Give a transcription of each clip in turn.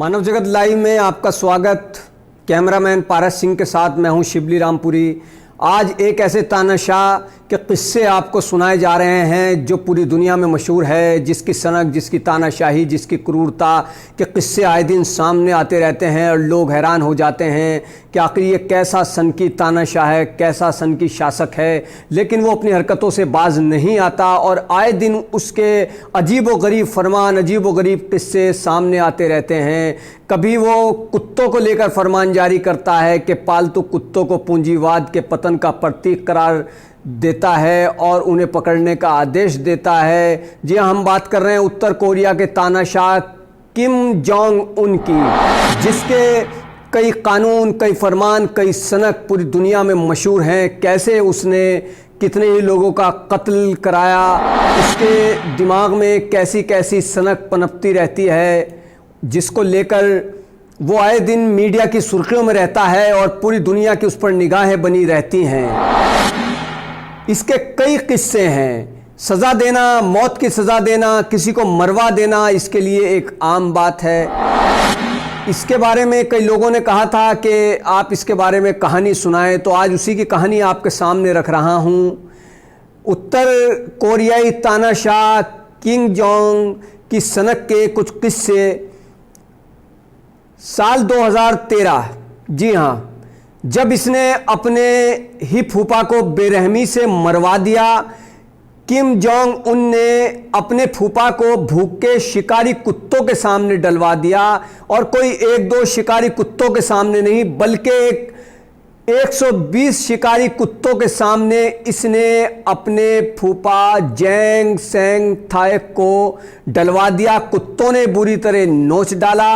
मानव जगत लाइव में आपका स्वागत। कैमरामैन पारस सिंह के साथ मैं हूं शिवली रामपुरी। आज एक ऐसे तानाशाह के किस्से आपको सुनाए जा रहे हैं जो पूरी दुनिया में मशहूर है, जिसकी सनक, जिसकी तानाशाही, जिसकी क्रूरता के किस्से आए दिन सामने आते रहते हैं और लोग हैरान हो जाते हैं कि आखिर ये कैसा सन की तानाशाह है, कैसा सन की शासक है। लेकिन वो अपनी हरकतों से बाज नहीं आता और आए दिन उसके अजीब व गरीब फरमान, अजीब व गरीब किस्से सामने आते रहते हैं। कभी वो कुत्तों को लेकर फरमान जारी करता है कि पालतू कुत्तों को पूंजीवाद के पतन का प्रतीक करार देता है और उन्हें पकड़ने का आदेश देता है। जी हाँ, हम बात कर रहे हैं उत्तर कोरिया के तानाशाह किम जोंग उन की, जिसके कई कानून, कई फरमान, कई सनक पूरी दुनिया में मशहूर हैं। कैसे उसने कितने ही लोगों का कत्ल कराया, उसके दिमाग में कैसी कैसी सनक पनपती रहती है, जिसको लेकर वो आए दिन मीडिया की सुर्खियों में रहता है और पूरी दुनिया की उस पर निगाहें बनी रहती हैं। इसके कई किस्से हैं। सज़ा देना, मौत की सज़ा देना, किसी को मरवा देना, इसके लिए एक आम बात है। इसके बारे में कई लोगों ने कहा था कि आप इसके बारे में कहानी सुनाएं, तो आज उसी की कहानी आपके सामने रख रहा हूं। उत्तर कोरियाई तानाशाह किम जोंग की सनक के कुछ किस्से। साल 2013, जी हाँ, जब इसने अपने ही फूफा को बेरहमी से मरवा दिया, किम जोंग उन ने अपने फूफा को भूखे शिकारी कुत्तों के सामने डलवा दिया। और कोई एक दो शिकारी कुत्तों के सामने नहीं, बल्कि 120 शिकारी कुत्तों के सामने इसने अपने फूफा जेंग सेंग थाएक को डलवा दिया। कुत्तों ने बुरी तरह नोच डाला।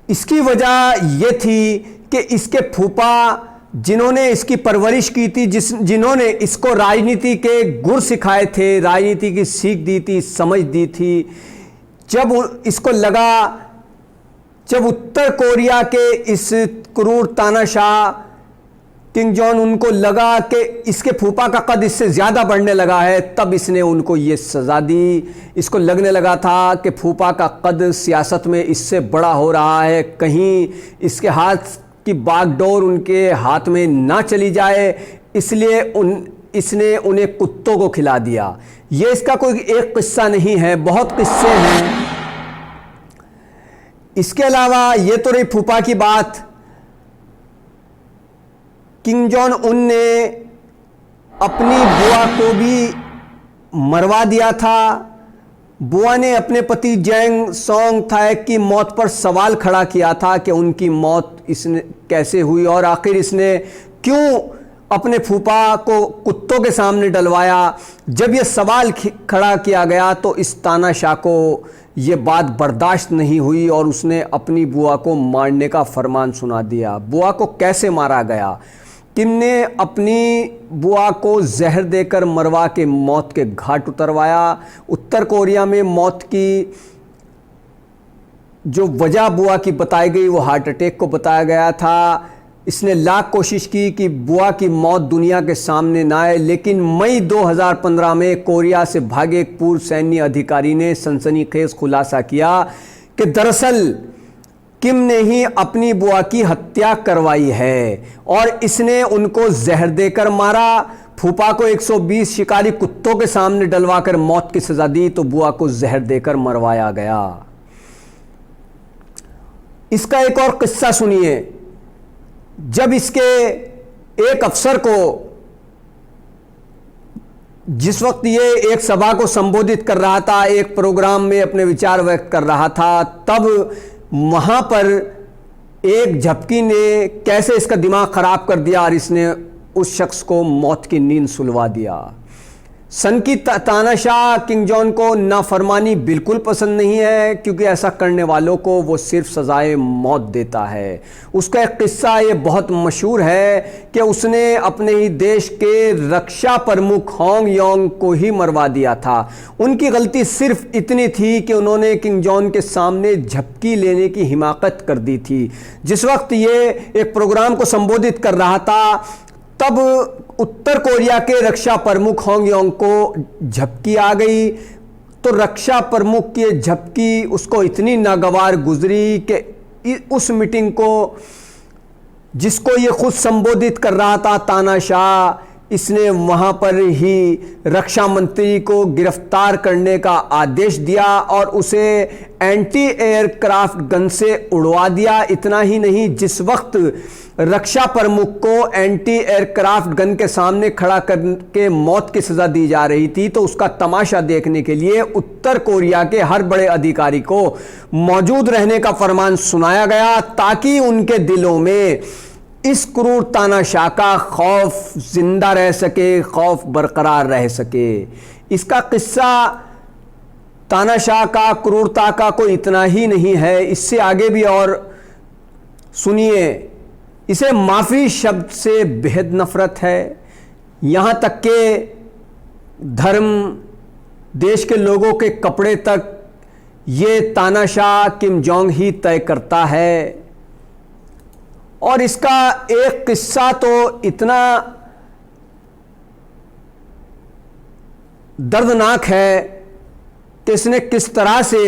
इसकी वजह यह थी कि इसके फूफा, जिन्होंने इसकी परवरिश की थी, जिन्होंने इसको राजनीति के गुर सिखाए थे, राजनीति की सीख दी थी, समझ दी थी, जब इसको लगा, जब उत्तर कोरिया के इस क्रूर तानाशाह किम जोंग उनको लगा कि इसके फूफा का कद इससे ज़्यादा बढ़ने लगा है, तब इसने उनको ये सज़ा दी। इसको लगने लगा था कि फूफा का कद सियासत में इससे बड़ा हो रहा है, कहीं इसके हाथ की बागडोर उनके हाथ में ना चली जाए, इसलिए इसने उन्हें कुत्तों को खिला दिया। ये इसका कोई एक किस्सा नहीं है, बहुत किस्से हैं। इसके अलावा ये तो रही फूफा की बात। किम जोंग उन ने अपनी बुआ को भी मरवा दिया था। बुआ ने अपने पति जेंग सोंग थाएक की मौत पर सवाल खड़ा किया था कि उनकी मौत इसने कैसे हुई और आखिर इसने क्यों अपने फूफा को कुत्तों के सामने डलवाया। जब यह सवाल खड़ा किया गया तो इस तानाशाह को ये बात बर्दाश्त नहीं हुई और उसने अपनी बुआ को मारने का फरमान सुना दिया। बुआ को कैसे मारा गया? किम ने अपनी बुआ को जहर देकर मरवा के मौत के घाट उतरवाया। उत्तर कोरिया में मौत की जो वजह बुआ की बताई गई वो हार्ट अटैक को बताया गया था। इसने लाख कोशिश की कि बुआ की मौत दुनिया के सामने ना आए, लेकिन मई 2015 में कोरिया से भागे एक पूर्व सैन्य अधिकारी ने सनसनीखेज खुलासा किया कि दरअसल किम ने ही अपनी बुआ की हत्या करवाई है और इसने उनको जहर देकर मारा। फूफा को 120 शिकारी कुत्तों के सामने डलवाकर मौत की सजा दी तो बुआ को जहर देकर मरवाया गया। इसका एक और किस्सा सुनिए। जब इसके एक अफसर को, जिस वक्त ये एक सभा को संबोधित कर रहा था, एक प्रोग्राम में अपने विचार व्यक्त कर रहा था, तब वहां पर एक झपकी ने कैसे इसका दिमाग खराब कर दिया और इसने उस शख्स को मौत की नींद सुलवा दिया। सन की तानाशाह किम जोंग को नाफरमानी बिल्कुल पसंद नहीं है, क्योंकि ऐसा करने वालों को वो सिर्फ सजाए मौत देता है। उसका एक किस्सा ये बहुत मशहूर है कि उसने अपने ही देश के रक्षा प्रमुख होंग योंग को ही मरवा दिया था। उनकी गलती सिर्फ इतनी थी कि उन्होंने किम जोंग के सामने झपकी लेने की हिमाकत कर दी थी। जिस वक्त ये एक प्रोग्राम को संबोधित कर रहा था, तब उत्तर कोरिया के रक्षा प्रमुख होंग योंग को झपकी आ गई। तो रक्षा प्रमुख की झपकी उसको इतनी नागवार गुजरी कि उस मीटिंग को, जिसको ये खुद संबोधित कर रहा था तानाशाह, इसने वहां पर ही रक्षा मंत्री को गिरफ्तार करने का आदेश दिया और उसे एंटी एयरक्राफ्ट गन से उड़वा दिया। इतना ही नहीं, जिस वक्त रक्षा प्रमुख को एंटी एयरक्राफ्ट गन के सामने खड़ा करके मौत की सजा दी जा रही थी, तो उसका तमाशा देखने के लिए उत्तर कोरिया के हर बड़े अधिकारी को मौजूद रहने का फरमान सुनाया गया, ताकि उनके दिलों में इस क्रूर तानाशाह का खौफ जिंदा रह सके, खौफ बरकरार रह सके। इसका किस्सा तानाशाह का, क्रूरता का कोई इतना ही नहीं है, इससे आगे भी और सुनिए। इसे माफी शब्द से बेहद नफरत है। यहां तक के धर्म, देश के लोगों के कपड़े तक ये तानाशाह किम जोंग ही तय करता है। और इसका एक किस्सा तो इतना दर्दनाक है कि इसने किस तरह से,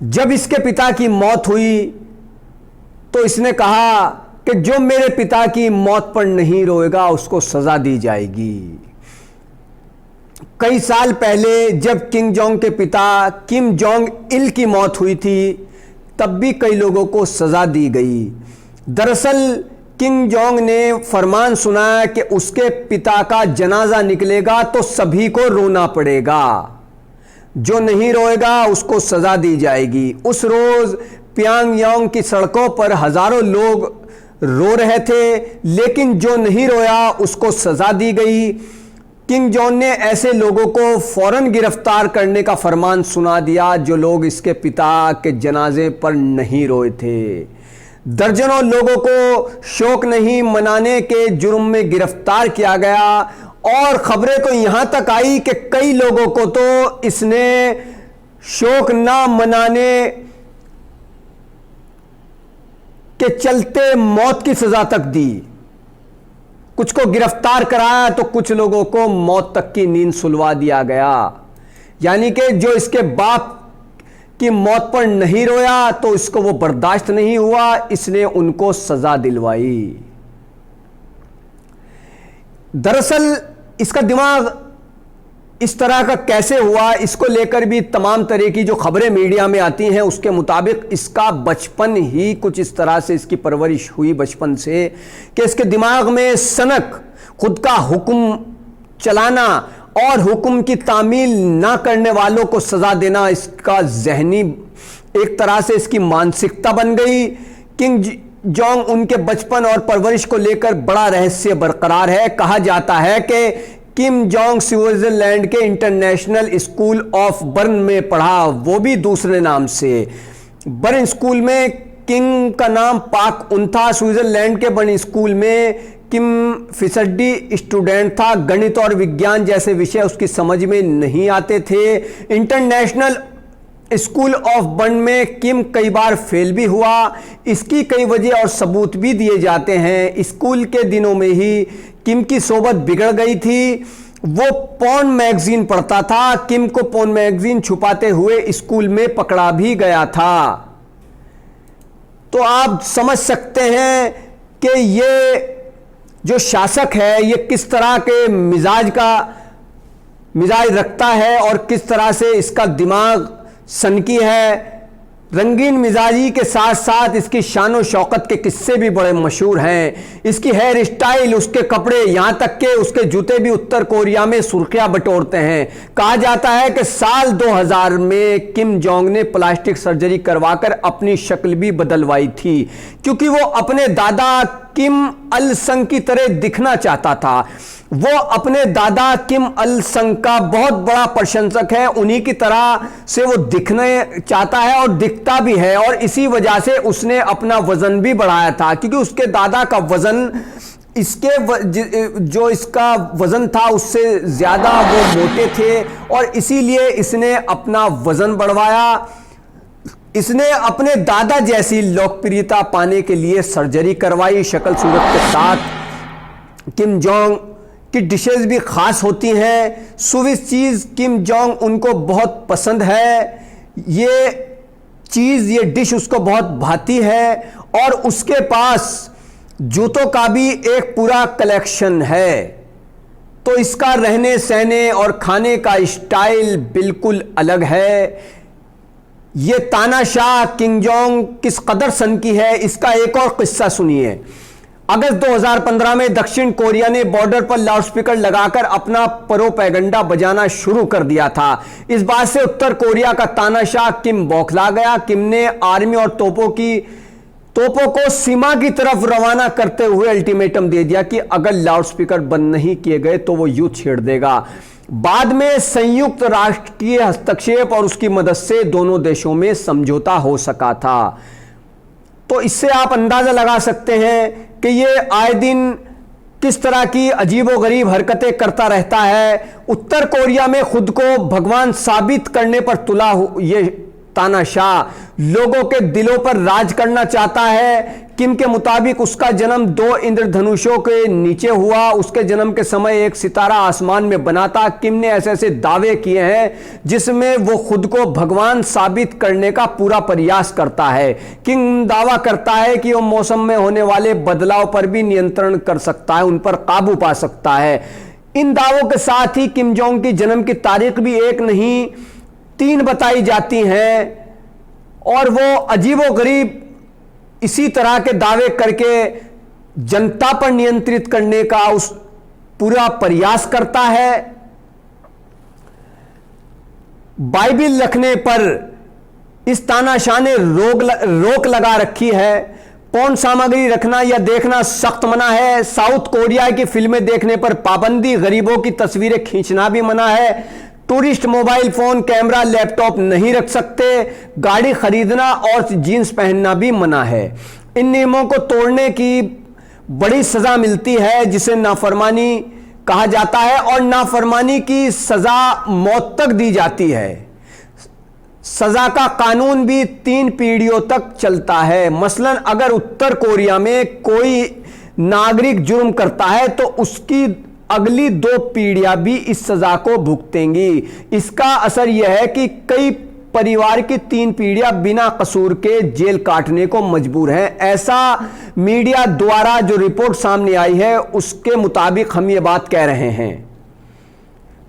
जब इसके पिता की मौत हुई तो इसने कहा कि जो मेरे पिता की मौत पर नहीं रोएगा उसको सजा दी जाएगी। कई साल पहले जब किम जोंग के पिता किम जोंग इल की मौत हुई थी, तब भी कई लोगों को सजा दी गई। दरअसल किम जोंग ने फरमान सुनाया कि उसके पिता का जनाजा निकलेगा तो सभी को रोना पड़ेगा, जो नहीं रोएगा उसको सजा दी जाएगी। उस रोज प्यांगयांग की सड़कों पर हजारों लोग रो रहे थे, लेकिन जो नहीं रोया उसको सजा दी गई। किम जोंग ने ऐसे लोगों को फौरन गिरफ्तार करने का फरमान सुना दिया जो लोग इसके पिता के जनाजे पर नहीं रोए थे। दर्जनों लोगों को शोक नहीं मनाने के जुर्म में गिरफ्तार किया गया और खबरें तो यहां तक आई कि कई लोगों को तो इसने शोक ना मनाने के चलते मौत की सजा तक दी। कुछ को गिरफ्तार कराया तो कुछ लोगों को मौत तक की नींद सुलवा दिया गया। यानी कि जो इसके बाप की मौत पर नहीं रोया तो इसको वो बर्दाश्त नहीं हुआ, इसने उनको सजा दिलवाई। दरअसल इसका दिमाग इस तरह का कैसे हुआ, इसको लेकर भी तमाम तरह की जो खबरें मीडिया में आती हैं उसके मुताबिक इसका बचपन ही कुछ इस तरह से, इसकी परवरिश हुई बचपन से कि इसके दिमाग में सनक, खुद का हुक्म चलाना और हुक्म की तामील ना करने वालों को सजा देना इसका जहनी एक तरह से इसकी मानसिकता बन गई। किम जोंग उनके बचपन और परवरिश को लेकर बड़ा रहस्य बरकरार है। कहा जाता है कि किम जोंग स्विट्जरलैंड के इंटरनेशनल स्कूल ऑफ बर्न में पढ़ा, वो भी दूसरे नाम से। बर्न स्कूल में किम का नाम पाक उन था। स्विट्जरलैंड के बर्न स्कूल में किम फिसड्डी स्टूडेंट था। गणित और विज्ञान जैसे विषय उसकी समझ में नहीं आते थे। इंटरनेशनल स्कूल ऑफ बर्न में किम कई बार फेल भी हुआ। इसकी कई वजह और सबूत भी दिए जाते हैं। स्कूल के दिनों में ही किम की सोबत बिगड़ गई थी। वो पॉर्न मैगजीन पढ़ता था। किम को पॉर्न मैगजीन छुपाते हुए स्कूल में पकड़ा भी गया था। तो आप समझ सकते हैं कि ये जो शासक है ये किस तरह के मिजाज रखता है और किस तरह से इसका दिमाग सनकी है। रंगीन मिजाजी के साथ साथ इसकी शान शौकत के किस्से भी बड़े मशहूर हैं। इसकी हेयर स्टाइल, उसके कपड़े, यहां तक के उसके जूते भी उत्तर कोरिया में सुर्खियां बटोरते हैं। कहा जाता है कि साल 2000 में किम जोंग ने प्लास्टिक सर्जरी करवाकर अपनी शक्ल भी बदलवाई थी, क्योंकि वो अपने दादा किम अल संग की तरह दिखना चाहता था। वो अपने दादा किम अल संग का बहुत बड़ा प्रशंसक है। उन्हीं की तरह से वो दिखने चाहता है और दिखता भी है, और इसी वजह से उसने अपना वजन भी बढ़ाया था, क्योंकि उसके दादा का वजन जो इसका वजन था उससे ज्यादा वो मोटे थे, और इसीलिए इसने अपना वजन बढ़वाया। इसने अपने दादा जैसी लोकप्रियता पाने के लिए सर्जरी करवाई शक्ल सूरत के साथ। किम जोंग की डिशेस भी ख़ास होती हैं। स्विस चीज़ किम जोंग उनको बहुत पसंद है, ये चीज़, ये डिश उसको बहुत भाती है। और उसके पास जूतों का भी एक पूरा कलेक्शन है। तो इसका रहने सहने और खाने का स्टाइल बिल्कुल अलग है। ये तानाशाह किम जोंग किस कदर सन की है, इसका एक और किस्सा सुनिए। अगस्त 2015 में दक्षिण कोरिया ने बॉर्डर पर लाउडस्पीकर लगाकर अपना प्रोपेगेंडा बजाना शुरू कर दिया था। इस बात से उत्तर कोरिया का तानाशाह किम बौखला गया। किम ने आर्मी और तोपों को सीमा की तरफ रवाना करते हुए अल्टीमेटम दे दिया कि अगर लाउडस्पीकर बंद नहीं किए गए तो वो युद्ध छेड़ देगा। बाद में संयुक्त राष्ट्र के हस्तक्षेप और उसकी मदद से दोनों देशों में समझौता हो सका था। तो इससे आप अंदाजा लगा सकते हैं कि ये आए दिन किस तरह की अजीबोगरीब हरकतें करता रहता है। उत्तर कोरिया में खुद को भगवान साबित करने पर तुला ये तानाशाह लोगों के दिलों पर राज करना चाहता है। किम के मुताबिक उसका जन्म 2 इंद्रधनुषों के नीचे हुआ। उसके जन्म के समय एक सितारा आसमान में बना था। किम ने ऐसे ऐसे दावे किए हैं जिसमें वो खुद को भगवान साबित करने का पूरा प्रयास करता है। किम दावा करता है कि वो मौसम में होने वाले बदलाव पर भी नियंत्रण कर सकता है, उन पर काबू पा सकता है। इन दावों के साथ ही किम जोंग की जन्म की तारीख भी एक नहीं 3 बताई जाती हैं और वो अजीबोगरीब इसी तरह के दावे करके जनता पर नियंत्रित करने का उस पूरा प्रयास करता है। बाइबिल रखने पर इस तानाशाह ने रोक लगा रखी है। पॉर्न सामग्री रखना या देखना सख्त मना है। साउथ कोरिया की फिल्में देखने पर पाबंदी, गरीबों की तस्वीरें खींचना भी मना है। Tourist mobile phone, camera, laptop नहीं रख सकते। गाड़ी खरीदना और जींस पहनना भी मना है। इन नियमों को तोड़ने की बड़ी सजा मिलती है जिसे नाफरमानी कहा जाता है और नाफरमानी की सजा मौत तक दी जाती है। सजा का कानून भी 3 पीढ़ियों तक चलता है। मसलन अगर उत्तर कोरिया में कोई नागरिक जुर्म करता है तो उसकी अगली 2 पीढ़ियां भी इस सजा को भुगतेंगी। इसका असर यह है कि कई परिवार की 3 पीढ़ियां बिना कसूर के जेल काटने को मजबूर हैं। ऐसा मीडिया द्वारा जो रिपोर्ट सामने आई है उसके मुताबिक हम ये बात कह रहे हैं।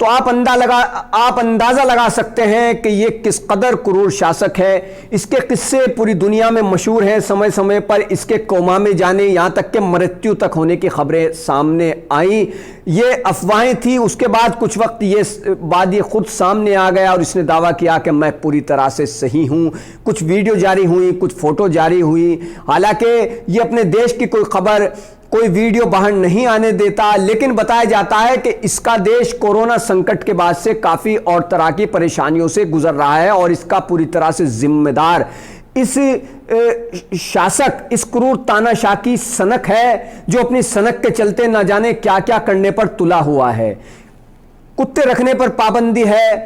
तो आप अंदाजा लगा सकते हैं कि यह किस कदर क्रूर शासक है। इसके किस्से पूरी दुनिया में मशहूर हैं। समय समय पर इसके कोमा में जाने, यहां तक कि मृत्यु तक होने की खबरें सामने आई। ये अफवाहें थी। उसके बाद कुछ वक्त ये खुद सामने आ गया और इसने दावा किया कि मैं पूरी तरह से सही हूं। कुछ वीडियो जारी हुई, कुछ फोटो जारी हुई। हालांकि ये अपने देश की कोई खबर, कोई वीडियो बाहर नहीं आने देता, लेकिन बताया जाता है कि इसका देश कोरोना संकट के बाद से काफी और तरह की परेशानियों से गुजर रहा है और इसका पूरी तरह से जिम्मेदार इस शासक, इस क्रूर तानाशाह की सनक है जो अपनी सनक के चलते ना जाने क्या क्या करने पर तुला हुआ है। कुत्ते रखने पर पाबंदी है।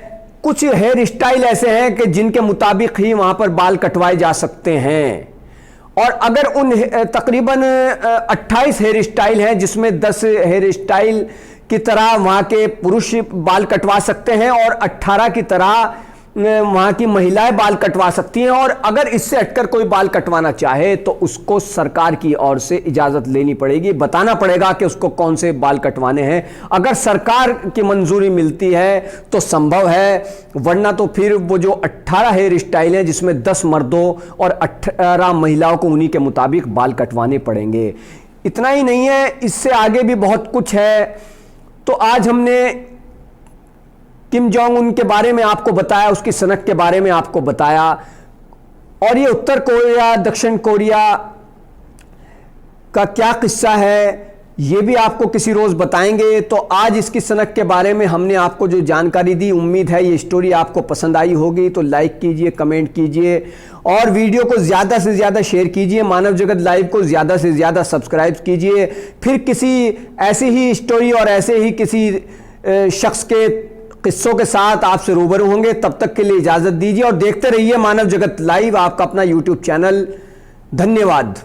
कुछ हेयर स्टाइल ऐसे हैं कि जिनके मुताबिक ही वहां पर बाल कटवाए जा सकते हैं और अगर उन तकरीबन 28 हेयर स्टाइल हैं जिसमें 10 हेयर स्टाइल की तरह वहां के पुरुष बाल कटवा सकते हैं और 18 की तरह वहां की महिलाएं बाल कटवा सकती हैं। और अगर इससे हटकर कोई बाल कटवाना चाहे तो उसको सरकार की ओर से इजाजत लेनी पड़ेगी, बताना पड़ेगा कि उसको कौन से बाल कटवाने हैं। अगर सरकार की मंजूरी मिलती है तो संभव है, वरना तो फिर वो जो 18 हेयर स्टाइल हैं जिसमें 10 मर्दों और 18 महिलाओं को उन्हीं के मुताबिक बाल कटवाने पड़ेंगे। इतना ही नहीं है, इससे आगे भी बहुत कुछ है। तो आज हमने किम जोंग उन के बारे में आपको बताया, उसकी सनक के बारे में आपको बताया और ये उत्तर कोरिया, दक्षिण कोरिया का क्या किस्सा है ये भी आपको किसी रोज बताएंगे। तो आज इसकी सनक के बारे में हमने आपको जो जानकारी दी, उम्मीद है ये स्टोरी आपको पसंद आई होगी। तो लाइक कीजिए, कमेंट कीजिए और वीडियो को ज़्यादा से ज़्यादा शेयर कीजिए। मानव जगत लाइव को ज़्यादा से ज़्यादा सब्सक्राइब कीजिए। फिर किसी ऐसी ही स्टोरी और ऐसे ही किसी शख्स के किस्सों के साथ आपसे रूबरू होंगे। तब तक के लिए इजाज़त दीजिए और देखते रहिए मानव जगत लाइव, आपका अपना YouTube चैनल। धन्यवाद।